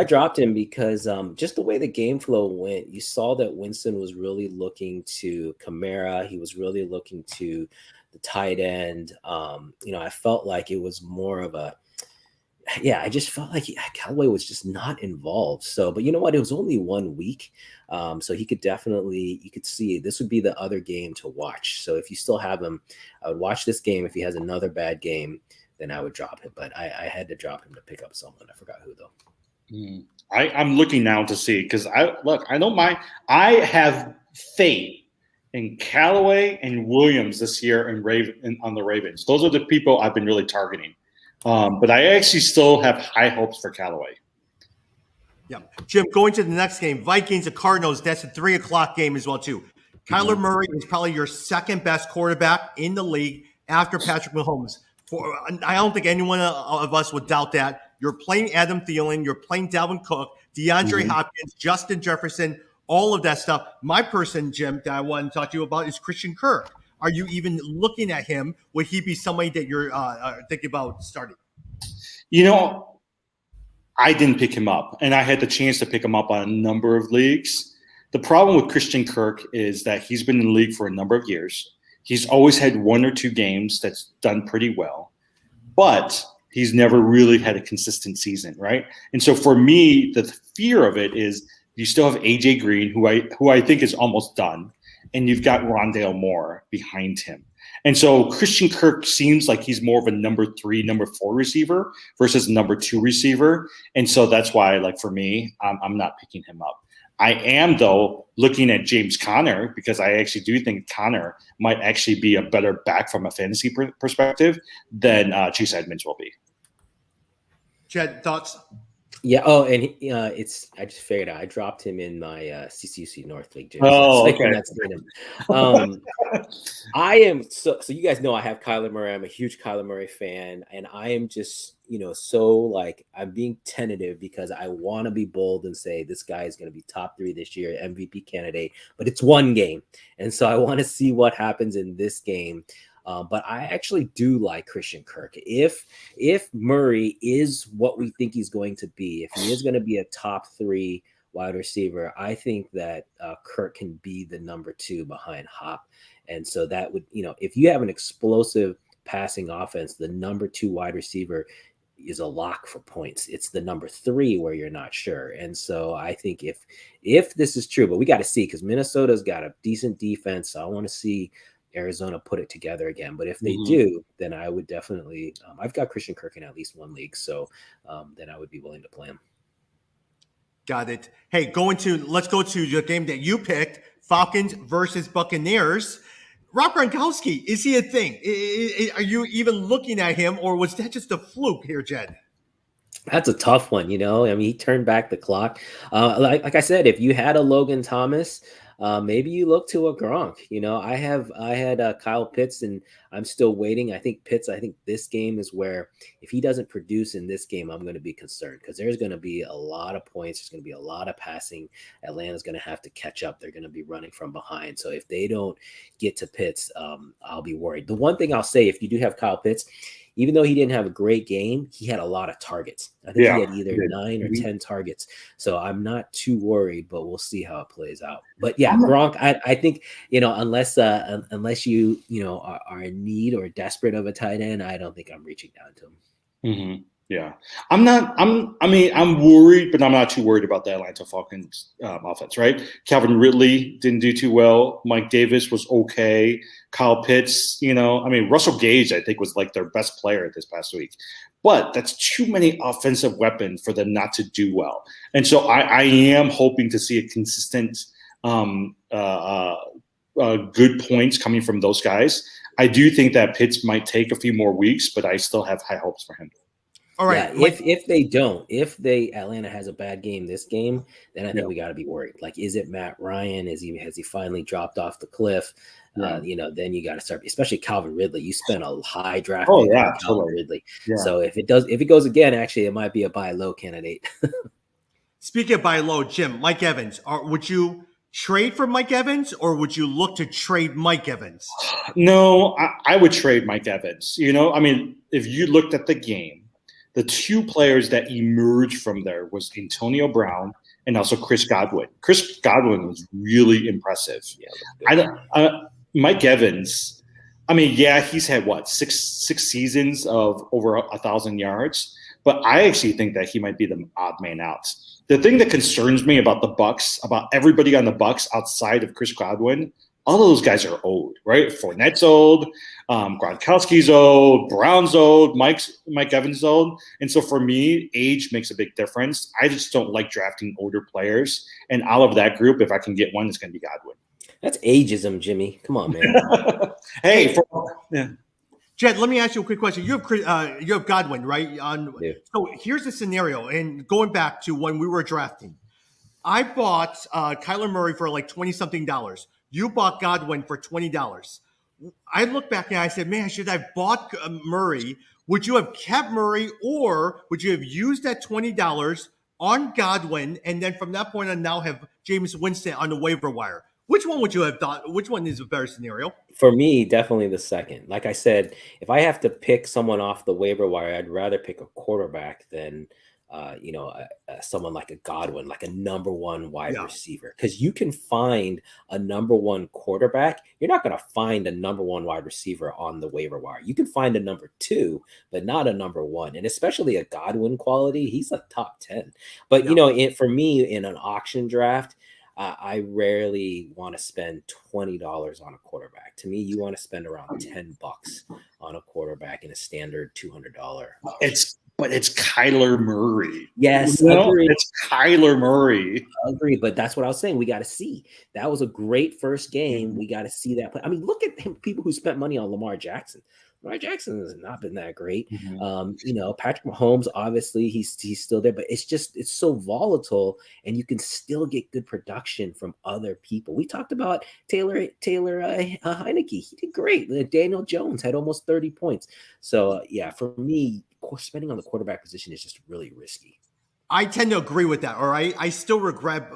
dropped him because just the way the game flow went, you saw that Winston was really looking to Kamara. He was really looking to the tight end. I felt like it was more of a yeah, I just felt like Callaway was just not involved. So, but you know what? It was only 1 week. So he could definitely, you could see this would be the other game to watch. So if you still have him, I would watch this game. If he has another bad game, then I would drop him. But I had to drop him to pick up someone. I forgot who though. I'm looking now to see, because I don't mind. I have faith in Callaway and Williams this year on the Ravens. Those are the people I've been really targeting. But I actually still have high hopes for Callaway. Yeah. Jim, going to the next game, Vikings and Cardinals, that's a 3:00 game as well, too. Kyler Murray is probably your second best quarterback in the league after Patrick Mahomes. I don't think anyone of us would doubt that. You're playing Adam Thielen, you're playing Dalvin Cook, DeAndre Hopkins, Justin Jefferson, all of that stuff. My person, Jim, that I want to talk to you about is Christian Kirk. Are you even looking at him? Would he be somebody that you're thinking about starting? You know, I didn't pick him up, and I had the chance to pick him up on a number of leagues. The problem with Christian Kirk is that he's been in the league for a number of years. He's always had 1 or 2 games that's done pretty well, but he's never really had a consistent season, right? And so for me, the fear of it is you still have AJ Green, who I think is almost done, and you've got Rondale Moore behind him. And so Christian Kirk seems like he's more of a number 3, number 4 receiver versus number 2 receiver. And so that's why, like, for me, I'm not picking him up. I am, though, looking at James Conner, because I actually do think Conner might actually be a better back from a fantasy perspective than Chase Edmonds will be. Jed, thoughts? Yeah. Oh, and I just figured out I dropped him in my CCC North League. Jim, oh, okay. That's him. I am so you guys know I have Kyler Murray. I'm a huge Kyler Murray fan, and I am just so like I'm being tentative because I want to be bold and say this guy is going to be top 3 this year, MVP candidate. But it's 1 game, and so I want to see what happens in this game. But I actually do like Christian Kirk. If Murray is what we think he's going to be, if he is going to be a top 3 wide receiver, I think that Kirk can be the number 2 behind Hop. And so that would, if you have an explosive passing offense, the number 2 wide receiver is a lock for points. It's the number 3 where you're not sure. And so I think if this is true, but we got to see, because Minnesota's got a decent defense. So I want to see Arizona put it together again. But if they do, then I would definitely I've got Christian Kirk in at least 1 league, so then I would be willing to play him. Got it. Hey, let's go to the game that you picked, Falcons versus Buccaneers. Rob Gronkowski, is he a thing? Are you even looking at him, or was that just a fluke here, Jed? That's a tough one, I mean, he turned back the clock. Like I said, if you had a Logan Thomas, maybe you look to a Gronk. I had Kyle Pitts, and I'm still waiting. I think this game is where if he doesn't produce in this game, I'm going to be concerned, because there's going to be a lot of points. There's going to be a lot of passing. Atlanta's going to have to catch up. They're going to be running from behind. So if they don't get to Pitts, I'll be worried. The one thing I'll say, if you do have Kyle Pitts, even though he didn't have a great game, he had a lot of targets. I think he had either 9 or 10 targets. So I'm not too worried, but we'll see how it plays out. But yeah, Gronk, I think, unless you, are in need or desperate of a tight end, I don't think I'm reaching down to him. Mm-hmm. Yeah. I'm worried, but I'm not too worried about the Atlanta Falcons offense, right? Calvin Ridley didn't do too well. Mike Davis was okay. Kyle Pitts, Russell Gage, I think, was like their best player this past week. But that's too many offensive weapons for them not to do well. And so I am hoping to see a consistent good points coming from those guys. I do think that Pitts might take a few more weeks, but I still have high hopes for him. All right. Yeah, if Atlanta has a bad game this game, then I think we got to be worried. Like, is it Matt Ryan? Has he finally dropped off the cliff? Then you got to start, especially Calvin Ridley. You spent a high draft pick on Calvin Ridley. Yeah. So if it goes again, actually, it might be a buy low candidate. Speaking of buy low, Jim, Mike Evans, would you trade for Mike Evans, or would you look to trade Mike Evans? No, I would trade Mike Evans. If you looked at the game, the 2 players that emerged from there was Antonio Brown and also Chris Godwin. Chris Godwin was really impressive. Mike Evans, he's had 6 seasons of over 1,000 yards, but I actually think that he might be the odd man out. The thing that concerns me about the Bucs, about everybody on the Bucs outside of Chris Godwin, all of those guys are old, right? Fournette's old, Gronkowski's old, Brown's old, Mike Evans' old. And so for me, age makes a big difference. I just don't like drafting older players. And out of that group, if I can get one, it's going to be Godwin. That's ageism, Jimmy. Come on, man. Hey, Jed, let me ask you a quick question. You have Godwin, right? Yeah. So here's the scenario, and going back to when we were drafting, I bought Kyler Murray for like $20-something. You bought Godwin for $20. I look back and I said, man, should I have bought Murray? Would you have kept Murray, or would you have used that $20 on Godwin, and then from that point on now have Jameis Winston on the waiver wire? Which one would you have thought? Which one is a better scenario? For me, definitely the second. Like I said, if I have to pick someone off the waiver wire, I'd rather pick a quarterback than, someone like a Godwin, like a number one wide receiver. Because you can find a number one quarterback. You're not going to find a number one wide receiver on the waiver wire. You can find a number two, but not a number one. And especially a Godwin quality, he's a top 10. But, for me, in an auction draft, I rarely want to spend $20 on a quarterback. To me, you want to spend around $10 on a quarterback in a standard $200. But it's Kyler Murray. Yes, agreed. It's Kyler Murray. Agreed, but that's what I was saying. We got to see. That was a great first game. We got to see that play. I mean, look at people who spent money on Lamar Jackson. Lamar Jackson has not been that great. Patrick Mahomes, obviously, he's still there, but it's so volatile, and you can still get good production from other people. We talked about Taylor Heineke. He did great. Daniel Jones had almost 30 points. So, for me, spending on the quarterback position is just really risky. I tend to agree with that, all right? I still regret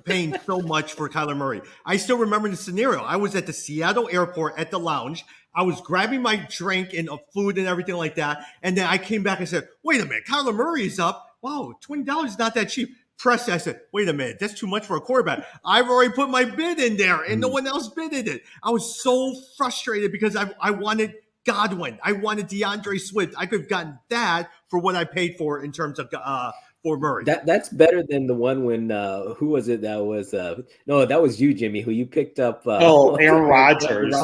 paying so much for Kyler Murray. I still remember the scenario. I was at the Seattle airport at the lounge. I was grabbing my drink and food and everything like that. And then I came back and said, wait a minute, Kyler Murray is up. Wow, $20 is not that cheap. Pressed, I said, wait a minute, that's too much for a quarterback. I've already put my bid in there and no one else bidded it. I was so frustrated because I wanted Godwin. I wanted DeAndre Swift. I could have gotten that for what I paid for in terms of for Murray. That's better than the one when who was it? That was no, that was you, Jimmy, who you picked up. Aaron Rodgers.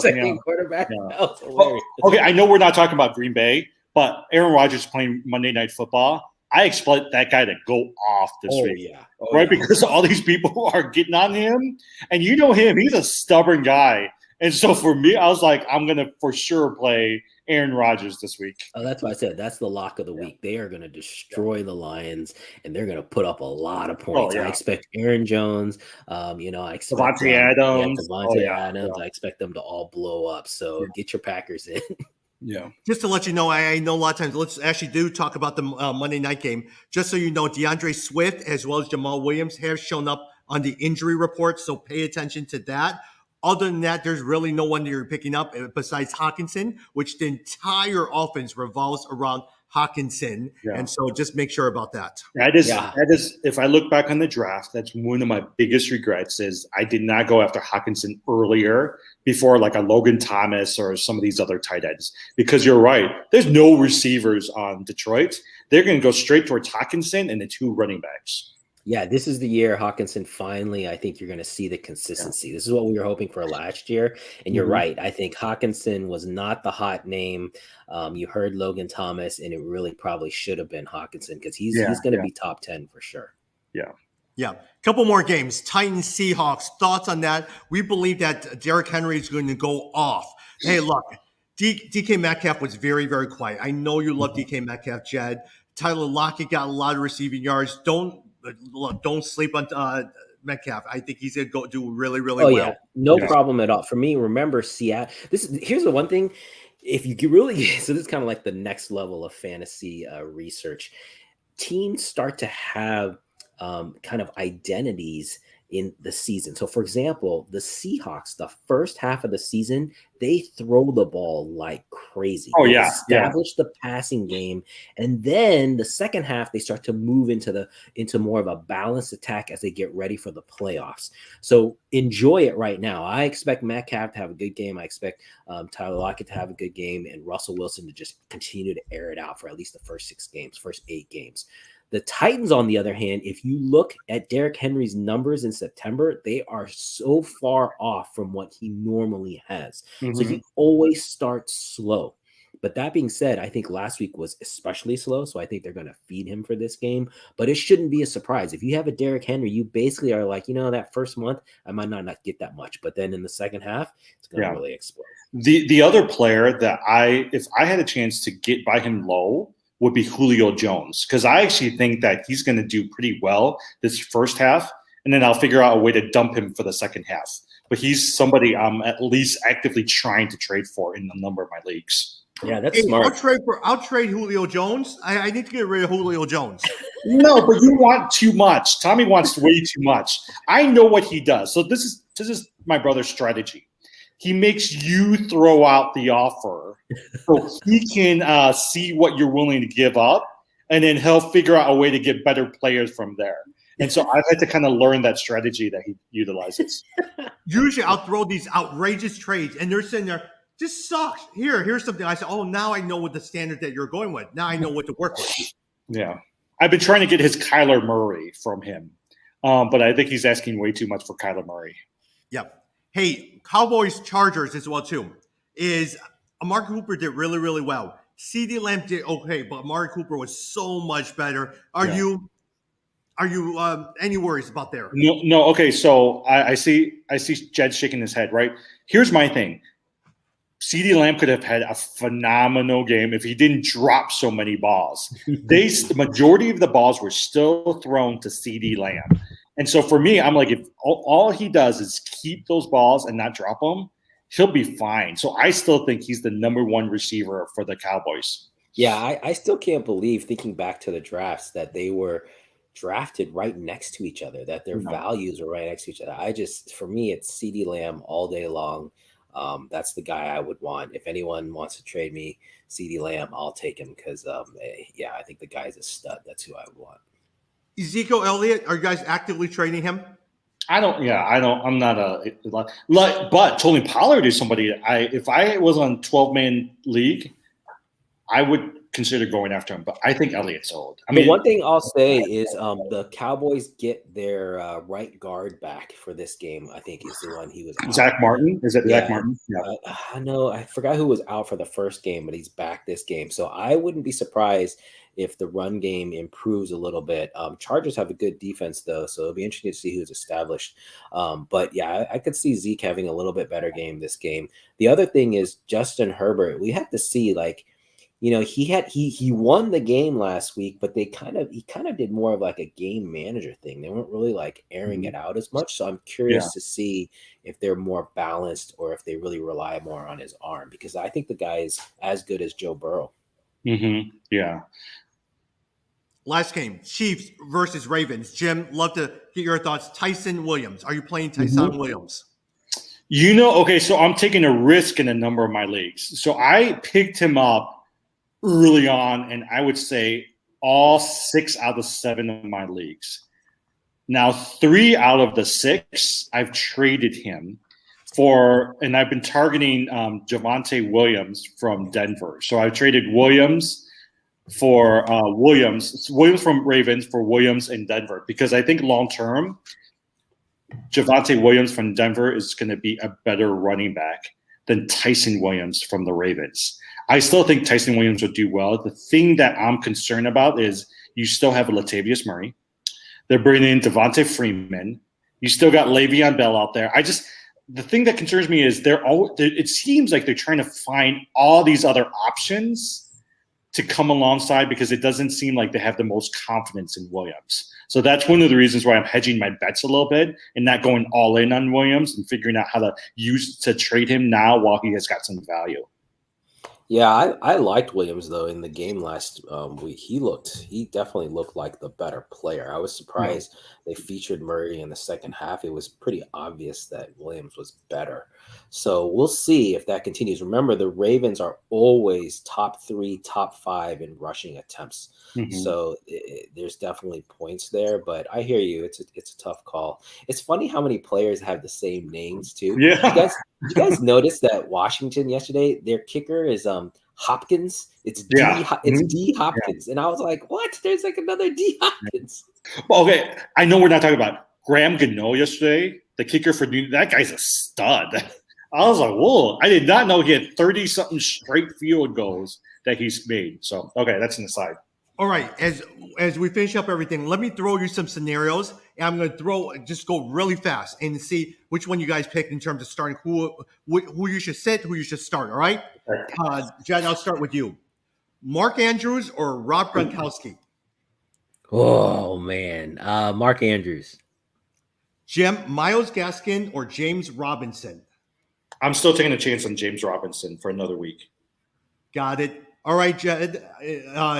Second quarterback. Yeah. That was hilarious. Okay, I know we're not talking about Green Bay, but Aaron Rodgers playing Monday Night Football. I expect that guy to go off this week, right? Because all these people are getting on him, and you know him; he's a stubborn guy. And so for me, I was like, I'm going to for sure play Aaron Rodgers this week. Oh, that's why I said that's the lock of the week. They are going to destroy the Lions, and they're going to put up a lot of points. I expect Aaron Jones. I expect Devontae Adams. Adams. I expect them to all blow up. So get your Packers in. Yeah. Just to let you know, I know a lot of times, let's actually do talk about the Monday night game. Just so you know, DeAndre Swift as well as Jamal Williams have shown up on the injury report, so pay attention to that. Other than that, there's really no one you're picking up besides Hawkinson, which the entire offense revolves around Hawkinson. Yeah. And so just make sure about that. That is, if I look back on the draft, that's one of my biggest regrets is I did not go after Hawkinson earlier before like a Logan Thomas or some of these other tight ends. Because you're right, there's no receivers on Detroit. They're going to go straight towards Hawkinson and the two running backs. Yeah, this is the year Hawkinson finally, I think you're going to see the consistency. This is what we were hoping for last year. And you're right. I think Hawkinson was not the hot name. You heard Logan Thomas, and it really probably should have been Hawkinson because he's going to be top 10 for sure. Yeah. Couple more games. Titans, Seahawks. Thoughts on that? We believe that Derrick Henry is going to go off. Hey, look, DK Metcalf was very, very quiet. I know you love DK Metcalf, Jed. Tyler Lockett got a lot of receiving yards. Don't sleep on Metcalf. I think he's going to go do really, really well. Yeah. No problem at all. For me, remember Seattle. Here's the one thing. If you really, so this is kind of like the next level of fantasy research. Teams start to have kind of identities in the season. So, for example, the Seahawks, the first half of the season, they throw the ball like crazy. Oh They yeah, yeah. establish the passing game, and then the second half they start to move into more of a balanced attack as they get ready for the playoffs. So enjoy it right now. I expect Metcalf to have a good game. I expect Tyler Lockett to have a good game, and Russell Wilson to just continue to air it out for at least the first 8 games. The Titans, on the other hand, if you look at Derrick Henry's numbers in September, they are so far off from what he normally has. So he always starts slow. But that being said, I think last week was especially slow, so I think they're going to feed him for this game. But it shouldn't be a surprise. If you have a Derrick Henry, you basically are like, that first month, I might not get that much. But then in the second half, it's going to really explode. The other player that if I had a chance to get by him low, would be Julio Jones, because I actually think that he's going to do pretty well this first half, and then I'll figure out a way to dump him for the second half. But he's somebody I'm at least actively trying to trade for in a number of my leaks. Yeah, that's smart. I'll trade Julio Jones. I need to get rid of Julio Jones. No, but you want too much. Tommy wants way too much. I know what he does. So this is my brother's strategy. He makes you throw out the offer so he can see what you're willing to give up, and then he'll figure out a way to get better players from there. And so I've had to kind of learn that strategy that he utilizes. Usually I'll throw these outrageous trades, and they're sitting there, this sucks. Here's something. I said, oh, now I know what the standard that you're going with. Now I know what to work with. Yeah. I've been trying to get his Kyler Murray from him, but I think he's asking way too much for Kyler Murray. Yep. Hey, Cowboys Chargers as well too. Is Amari Cooper did really, really well. CeeDee Lamb did okay, but Amari Cooper was so much better. Are you any worries about there? No. Okay, so I see Jed shaking his head. Right. Here's my thing. CeeDee Lamb could have had a phenomenal game if he didn't drop so many balls. The majority of the balls were still thrown to CeeDee Lamb. And so for me, I'm like, if all he does is keep those balls and not drop them, he'll be fine. So I still think he's the number one receiver for the Cowboys. Yeah, I still can't believe, thinking back to the drafts, that they were drafted right next to each other, that their values were right next to each other. For me, it's CeeDee Lamb all day long. That's the guy I would want. If anyone wants to trade me CeeDee Lamb, I'll take him because, I think the guy's a stud. That's who I would want. Ezekiel Elliott, are you guys actively trading him? I'm not but Tony Pollard is somebody if I was on 12-man league, I would consider going after him, but I think Elliott's old. The one thing I'll say is the Cowboys get their right guard back for this game. I think is the one he was out. Zach Martin? Is it Zach Martin? Yeah. I know. I forgot who was out for the first game, but he's back this game. So I wouldn't be surprised if the run game improves a little bit. Chargers have a good defense, though, so it'll be interesting to see who's established. But yeah, I could see Zeke having a little bit better game this game. The other thing is Justin Herbert. We have to see, he won the game last week, but he kind of did more of like a game manager thing. They weren't really like airing it out as much. So I'm curious to see if they're more balanced or if they really rely more on his arm, because I think the guy is as good as Joe Burrow. Mm-hmm. Yeah. Last game, Chiefs versus Ravens. Jim, love to get your thoughts. Tyson Williams. Are you playing Tyson Williams? Okay, so I'm taking a risk in a number of my leagues. So I picked him up early on, and I would say all 6 out of 7 of my leagues. Now, 3 out of the 6, I've traded him for, and I've been targeting Javonte Williams from Denver. So I've traded Williams for Williams from Ravens for Williams in Denver, because I think long-term, Javonte Williams from Denver is going to be a better running back than Tyson Williams from the Ravens. I still think Tyson Williams will do well. The thing that I'm concerned about is you still have Latavius Murray. They're bringing in Devonta Freeman. You still got Le'Veon Bell out there. The thing that concerns me is it seems like they're trying to find all these other options to come alongside, because it doesn't seem like they have the most confidence in Williams. So that's one of the reasons why I'm hedging my bets a little bit and not going all in on Williams and figuring out how to trade him now while he has got some value. Yeah, I liked Williams, though, in the game last week. He definitely looked like the better player. I was surprised they featured Murray in the second half, it was pretty obvious that Williams was better. So we'll see if that continues. Remember, the Ravens are always top 3, top 5 in rushing attempts. So there's definitely points there, but I hear you. It's a tough call. It's funny how many players have the same names too. Yeah. You guys notice that Washington yesterday, their kicker is Hopkins. It's D. D. Hopkins, and I was like, "What? There's like another D. Hopkins." Well, okay, I know we're not talking about Graham Gano yesterday, the kicker for New. That guy's a stud. I was like, "Whoa!" I did not know he had 30-something straight field goals that he's made. So, okay, that's an aside. All right, as we finish up everything, let me throw you some scenarios, and I'm going to just go really fast and see which one you guys pick in terms of starting who you should sit, who you should start. All right, Jed, I'll start with you. Mark Andrews or Rob Gronkowski? Oh man, Mark Andrews. Jim, Myles Gaskin or James Robinson? I'm still taking a chance on James Robinson for another week. Got it. All right, Jed.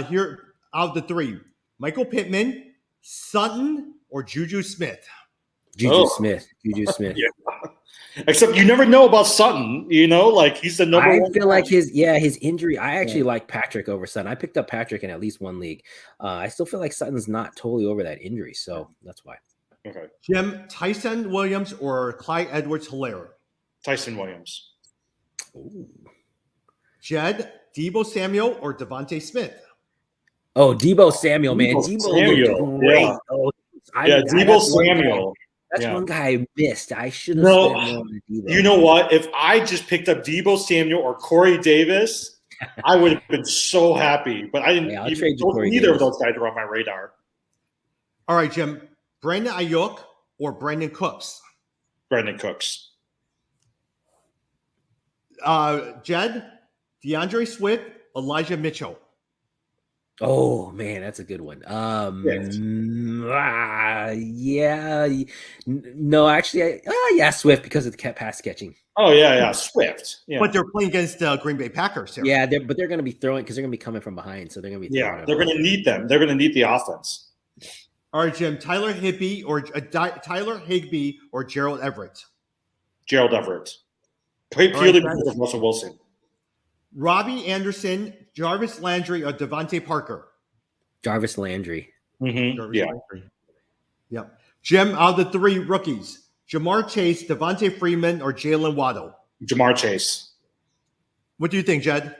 Here out of the 3, Michael Pittman, Sutton, or Juju Smith? Juju Smith. Yeah. Except you never know about Sutton, like he's the number one. I feel like his injury. I actually like Patrick over Sutton. I picked up Patrick in at least one league. I still feel like Sutton's not totally over that injury, so that's why. Okay. Jim, Tyson Williams or Clyde Edwards-Helaire? Tyson Williams. Ooh. Jed, Deebo Samuel or Devontae Smith? Oh, Deebo Samuel, man. Deebo looked great. Yeah, Deebo Samuel. That's one guy I missed. I should have spent more on Deebo. You know what? If I just picked up Deebo Samuel or Corey Davis, I would have been so happy. But I didn't. Neither of those guys were on my radar. All right, Jim. Brandon Ayuk or Brandon Cooks? Brandon Cooks. Jed, DeAndre Swift, Elijah Mitchell? Oh man, that's a good one. No, actually, Swift because of the pass catching. Oh yeah, Swift. Yeah. But they're playing against Green Bay Packers here. Yeah, but they're going to be throwing because they're going to be coming from behind, so they're going to be. They're going to need them. They're going to need the offense. All right, Jim. Tyler Higbee or Gerald Everett? Gerald Everett. Purely because of Russell Wilson. Robbie Anderson, Jarvis Landry, or Devontae Parker? Jarvis Landry. Landry. Yep. Jim, out of the 3 rookies, Jamar Chase, Devontae Freeman, or Jalen Waddle? Jamar Chase. What do you think, Jed?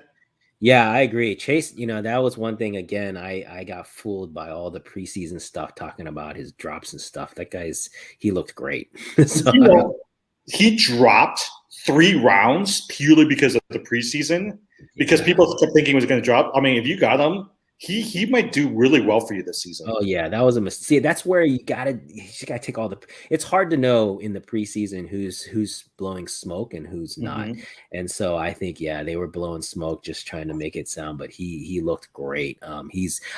Yeah, I agree. Chase, that was one thing. Again, I got fooled by all the preseason stuff talking about his drops and stuff. That he looked great. So, he dropped 3 rounds purely because of the preseason, because people kept thinking he was going to drop. I mean, if you got him, he might do really well for you this season. Oh yeah, that was a mistake. See, that's where you gotta take all the. It's hard to know in the preseason who's blowing smoke and who's not. And so I think they were blowing smoke just trying to make it sound. But he looked great.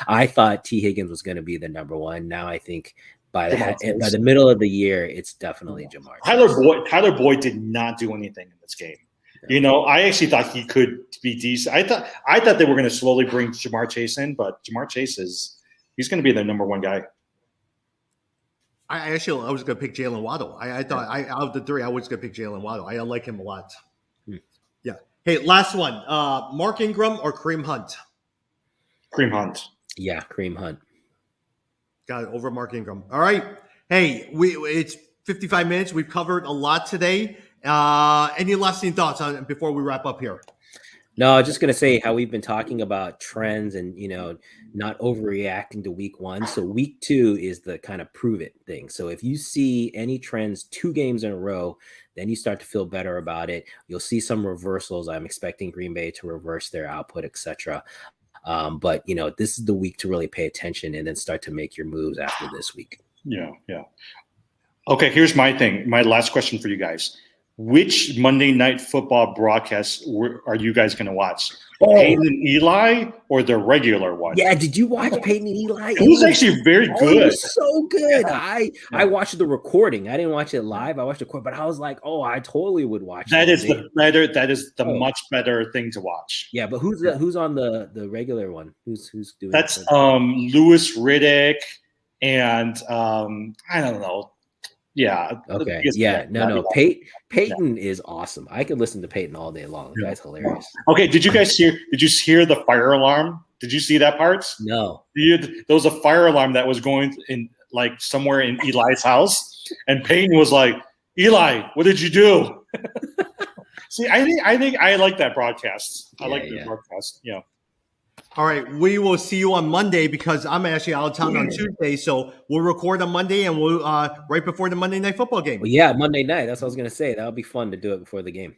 I thought T. Higgins was going to be the number 1. Now I think. By the middle of the year, it's definitely Jamar. Tyler Boyd did not do anything in this game. I actually thought he could be decent. I thought they were going to slowly bring Jamar Chase in, but Jamar Chase he's going to be their number 1 guy. I was going to pick Jalen Waddle. I thought out of the 3, I was going to pick Jalen Waddle. I like him a lot. Yeah. Hey, last one. Mark Ingram or Kareem Hunt? Kareem Hunt. Yeah, Kareem Hunt. Got it, over Mark Ingram. All right. Hey, it's 55 minutes. We've covered a lot today. Any lasting thoughts before we wrap up here? No, I was just going to say how we've been talking about trends and, not overreacting to week 1. So week 2 is the kind of prove it thing. So if you see any trends 2 games in a row, then you start to feel better about it. You'll see some reversals. I'm expecting Green Bay to reverse their output, etc. But this is the week to really pay attention and then start to make your moves after this week. Yeah. Okay, here's my thing. My last question for you guys. Which Monday Night Football broadcasts are you guys going to watch? Peyton and Eli or the regular one? Yeah, did you watch Peyton and Eli? It was actually very good. It was so good. Yeah. I watched the recording. I didn't watch it live. I watched the recording, but I was like, I totally would watch that. That is the much better thing to watch. Yeah, but who's on the regular one? Who's doing that's Louis Riddick and I don't know. Yeah. Okay. Yeah. No. Peyton is awesome. I could listen to Peyton all day long. The guy's hilarious. Okay. Did you hear the fire alarm? Did you see that part? No. There was a fire alarm that was going in like somewhere in Eli's house, and Peyton was like, "Eli, what did you do?" See, I think I like that broadcast. I like the broadcast. Yeah. All right, we will see you on Monday because I'm actually out of town on Tuesday, so we'll record on Monday and we'll right before the Monday Night Football game. Well, yeah, Monday night. That's what I was gonna say. That would be fun to do it before the game.